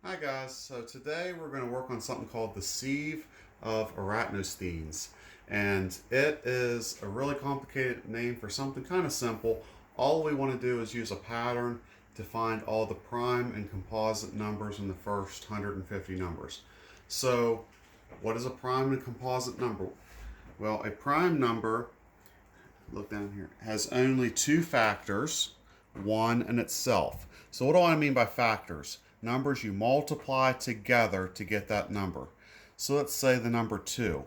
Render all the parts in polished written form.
Hi guys, so today we're going to work on something called the Sieve of Eratosthenes. And it is a really complicated name for something kind of simple. All we want to do is use a pattern to find all the prime and composite numbers in the first 150 numbers. So what is a prime and composite number? Well, a prime number, look down here, has only two factors, one and itself. So what do I mean by factors? Numbers you multiply together to get that number. So let's say the number 2.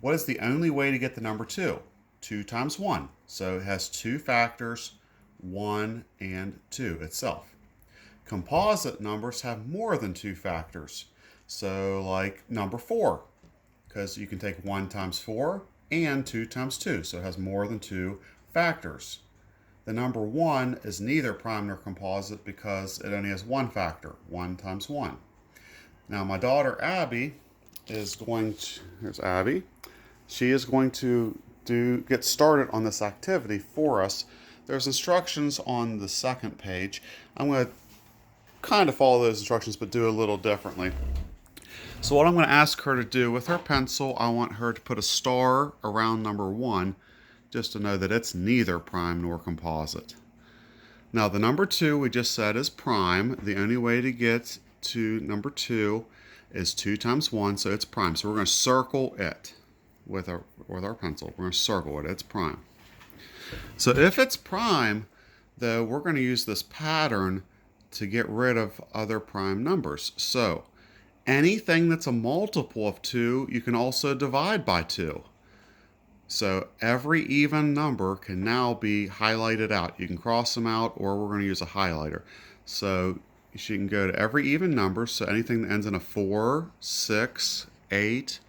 What is the only way to get the number 2? 2 times 1. So it has two factors, 1 and 2 itself. Composite numbers have more than two factors. So like number 4, because you can take 1 times 4 and 2 times 2. So it has more than two factors. The number 1 is neither prime nor composite because it only has one factor, 1 times 1. Now my daughter Abby is going to, here's Abby, she is going to get started on this activity for us. There's instructions on the second page. I'm going to kind of follow those instructions but do a little differently. So what I'm going to ask her to do with her pencil, I want her to put a star around number 1 just to know that it's neither prime nor composite. Now the number 2 we just said is prime. The only way to get to number 2 is 2 times 1, so it's prime. So we're going to circle it with our pencil. We're going to circle it. It's prime. So if it's prime, though, we're going to use this pattern to get rid of other prime numbers. So anything that's a multiple of 2, you can also divide by 2. So every even number can now be highlighted out. You can cross them out, or we're going to use a highlighter. So she can go to every even number, so anything that ends in a 4, 6, 8,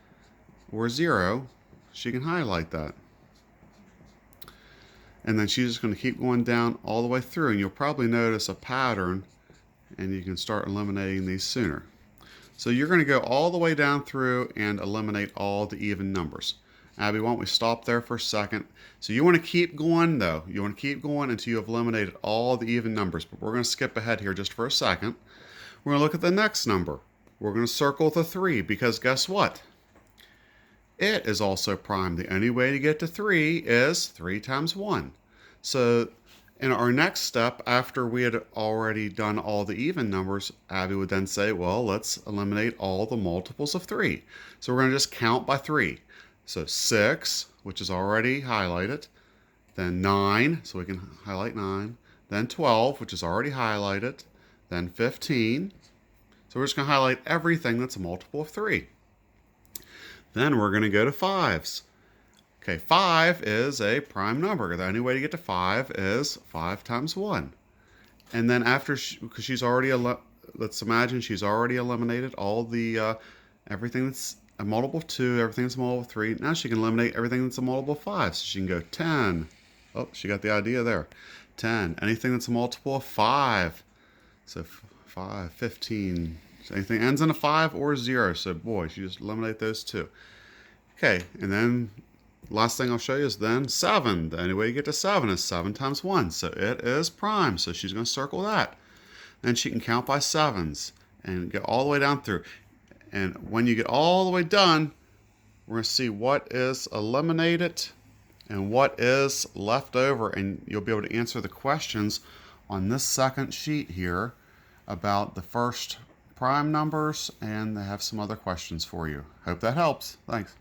or 0, she can highlight that. And then she's just going to keep going down all the way through, and you'll probably notice a pattern, and you can start eliminating these sooner. So you're going to go all the way down through and eliminate all the even numbers. Abby, why don't we stop there for a second? So you want to keep going, though. You want to keep going until you have eliminated all the even numbers. But we're going to skip ahead here just for a second. We're going to look at the next number. We're going to circle the 3 because guess what? It is also prime. The only way to get to 3 is 3 times 1. So in our next step, after we had already done all the even numbers, Abby would then say, well, let's eliminate all the multiples of 3. So we're going to just count by 3. So 6, which is already highlighted, then 9, so we can highlight 9, then 12, which is already highlighted, then 15. So we're just going to highlight everything that's a multiple of 3. Then we're going to go to 5s. Okay, 5 is a prime number. The only way to get to 5 is 5 times 1. And then after, because she's already, let's imagine she's already eliminated all the, everything that's a multiple of 2, everything that's a multiple of 3. Now she can eliminate everything that's a multiple of 5. So she can go 10. Oh, she got the idea there. 10. Anything that's a multiple of 5. So 5, 15. So anything ends in a 5 or 0. So boy, she just eliminate those two. Okay, and then last thing I'll show you is then 7. The only way you get to 7 is 7 times 1. So it is prime. So she's going to circle that. Then she can count by 7s and go all the way down through. And when you get all the way done, we're going to see what is eliminated and what is left over. And you'll be able to answer the questions on this second sheet here about the first prime numbers. And they have some other questions for you. Hope that helps. Thanks.